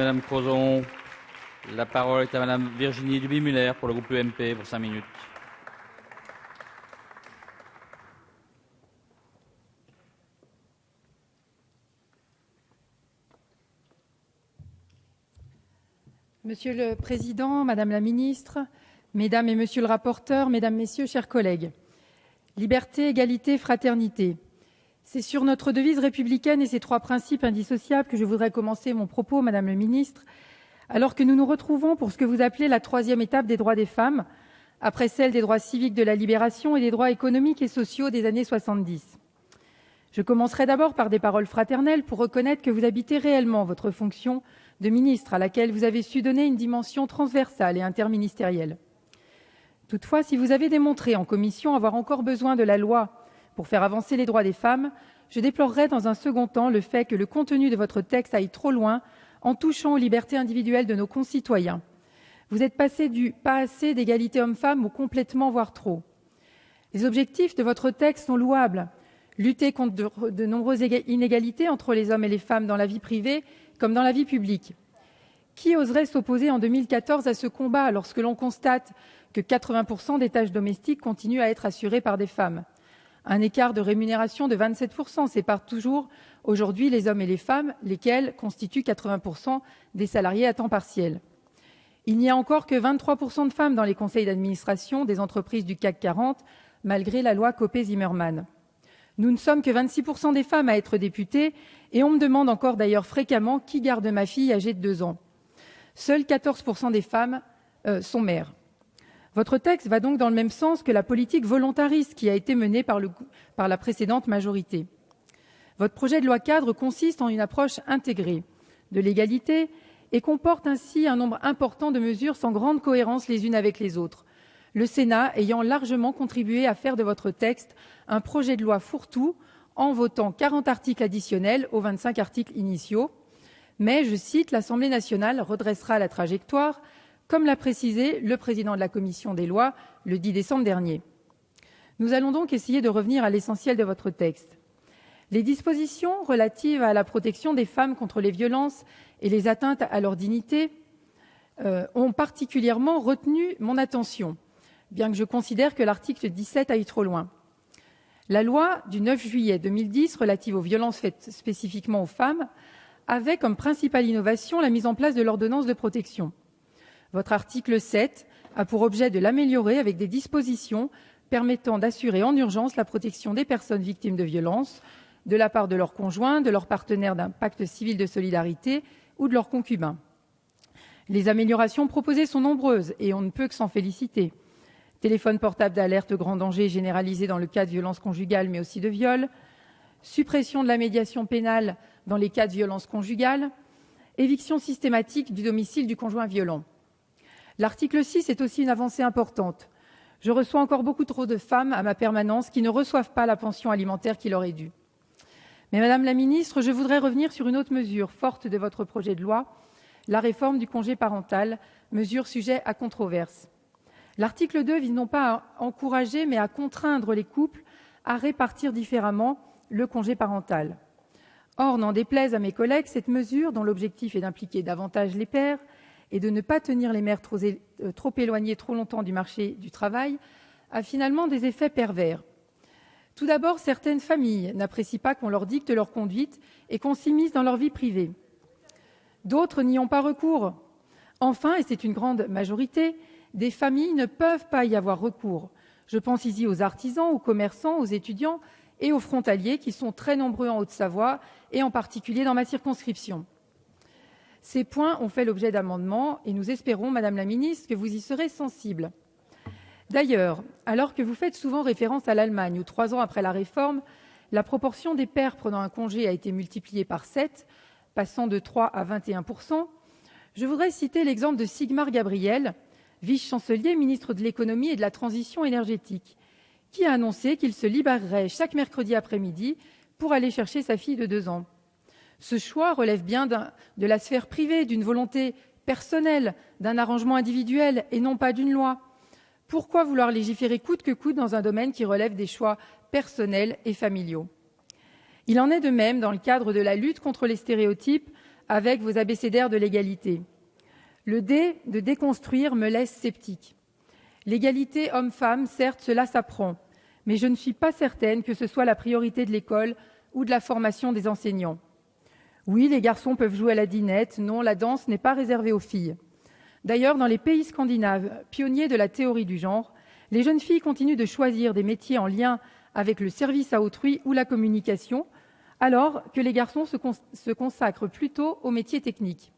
Madame Crozon, la parole est à Madame Virginie Duby-Muller pour le groupe UMP pour 5 minutes. Monsieur le Président, Madame la Ministre, Mesdames et Monsieur le rapporteur, Mesdames, Messieurs, chers collègues, liberté, égalité, fraternité. C'est sur notre devise républicaine et ses 3 principes indissociables que je voudrais commencer mon propos, Madame la Ministre, alors que nous nous retrouvons pour ce que vous appelez la 3e étape des droits des femmes, après celle des droits civiques de la libération et des droits économiques et sociaux des années 70. Je commencerai d'abord par des paroles fraternelles pour reconnaître que vous habitez réellement votre fonction de ministre, à laquelle vous avez su donner une dimension transversale et interministérielle. Toutefois, si vous avez démontré en commission avoir encore besoin de la loi pour faire avancer les droits des femmes, je déplorerai dans un second temps le fait que le contenu de votre texte aille trop loin en touchant aux libertés individuelles de nos concitoyens. Vous êtes passé du « pas assez d'égalité hommes-femmes » au complètement, voire trop. Les objectifs de votre texte sont louables. Lutter contre de nombreuses inégalités entre les hommes et les femmes dans la vie privée comme dans la vie publique. Qui oserait s'opposer en 2014 à ce combat lorsque l'on constate que 80% des tâches domestiques continuent à être assurées par des femmes? Un écart de rémunération de 27% sépare toujours aujourd'hui les hommes et les femmes, lesquels constituent 80% des salariés à temps partiel. Il n'y a encore que 23% de femmes dans les conseils d'administration des entreprises du CAC 40, malgré la loi Copé-Zimmermann. Nous ne sommes que 26% des femmes à être députées et on me demande encore d'ailleurs fréquemment qui garde ma fille âgée de 2 ans. Seuls 14% des femmes sont mères. Votre texte va donc dans le même sens que la politique volontariste qui a été menée par la précédente majorité. Votre projet de loi cadre consiste en une approche intégrée de l'égalité et comporte ainsi un nombre important de mesures sans grande cohérence les unes avec les autres, le Sénat ayant largement contribué à faire de votre texte un projet de loi fourre-tout en votant 40 articles additionnels aux 25 articles initiaux. Mais, je cite, l'Assemblée nationale redressera la trajectoire, comme l'a précisé le président de la commission des lois le 10 décembre dernier. Nous allons donc essayer de revenir à l'essentiel de votre texte. Les dispositions relatives à la protection des femmes contre les violences et les atteintes à leur dignité ont particulièrement retenu mon attention, bien que je considère que l'article 17 aille trop loin. La loi du 9 juillet 2010 relative aux violences faites spécifiquement aux femmes avait comme principale innovation la mise en place de l'ordonnance de protection. Votre article 7 a pour objet de l'améliorer avec des dispositions permettant d'assurer en urgence la protection des personnes victimes de violences de la part de leurs conjoints, de leurs partenaires d'un pacte civil de solidarité ou de leurs concubins. Les améliorations proposées sont nombreuses et on ne peut que s'en féliciter. Téléphone portable d'alerte grand danger généralisé dans le cas de violences conjugales mais aussi de viol, suppression de la médiation pénale dans les cas de violences conjugales, éviction systématique du domicile du conjoint violent. L'article 6 est aussi une avancée importante. Je reçois encore beaucoup trop de femmes à ma permanence qui ne reçoivent pas la pension alimentaire qui leur est due. Mais Madame la Ministre, je voudrais revenir sur une autre mesure forte de votre projet de loi, la réforme du congé parental, mesure sujet à controverse. L'article 2 vise non pas à encourager mais à contraindre les couples à répartir différemment le congé parental. Or, n'en déplaise à mes collègues, cette mesure, dont l'objectif est d'impliquer davantage les pères et de ne pas tenir les mères trop éloignées trop longtemps du marché du travail, a finalement des effets pervers. Tout d'abord, certaines familles n'apprécient pas qu'on leur dicte leur conduite et qu'on s'immisce dans leur vie privée. D'autres n'y ont pas recours. Enfin, et c'est une grande majorité, des familles ne peuvent pas y avoir recours. Je pense ici aux artisans, aux commerçants, aux étudiants et aux frontaliers qui sont très nombreux en Haute-Savoie et en particulier dans ma circonscription. Ces points ont fait l'objet d'amendements et nous espérons, Madame la Ministre, que vous y serez sensible. D'ailleurs, alors que vous faites souvent référence à l'Allemagne où 3 ans après la réforme, la proportion des pères prenant un congé a été multipliée par 7, passant de 3 à 21%, je voudrais citer l'exemple de Sigmar Gabriel, vice-chancelier, ministre de l'économie et de la transition énergétique, qui a annoncé qu'il se libérerait chaque mercredi après-midi pour aller chercher sa fille de 2 ans. Ce choix relève bien de la sphère privée, d'une volonté personnelle, d'un arrangement individuel et non pas d'une loi. Pourquoi vouloir légiférer coûte que coûte dans un domaine qui relève des choix personnels et familiaux? Il en est de même dans le cadre de la lutte contre les stéréotypes avec vos abécédaires de l'égalité. Le D de déconstruire me laisse sceptique. L'égalité homme-femme, certes, cela s'apprend, mais je ne suis pas certaine que ce soit la priorité de l'école ou de la formation des enseignants. Oui, les garçons peuvent jouer à la dinette, non, la danse n'est pas réservée aux filles. D'ailleurs, dans les pays scandinaves, pionniers de la théorie du genre, les jeunes filles continuent de choisir des métiers en lien avec le service à autrui ou la communication, alors que les garçons se consacrent plutôt aux métiers techniques.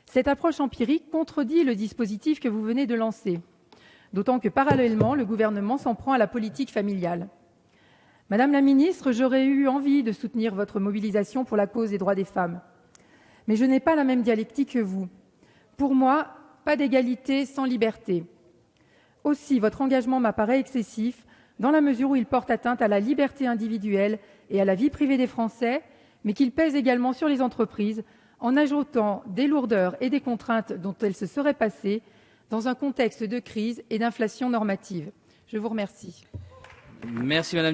Cette approche empirique contredit le dispositif que vous venez de lancer, d'autant que parallèlement, le gouvernement s'en prend à la politique familiale. Madame la ministre, j'aurais eu envie de soutenir votre mobilisation pour la cause des droits des femmes. Mais je n'ai pas la même dialectique que vous. Pour moi, pas d'égalité sans liberté. Aussi, votre engagement m'apparaît excessif dans la mesure où il porte atteinte à la liberté individuelle et à la vie privée des Français, mais qu'il pèse également sur les entreprises en ajoutant des lourdeurs et des contraintes dont elles se seraient passées dans un contexte de crise et d'inflation normative. Je vous remercie. Merci, Madame.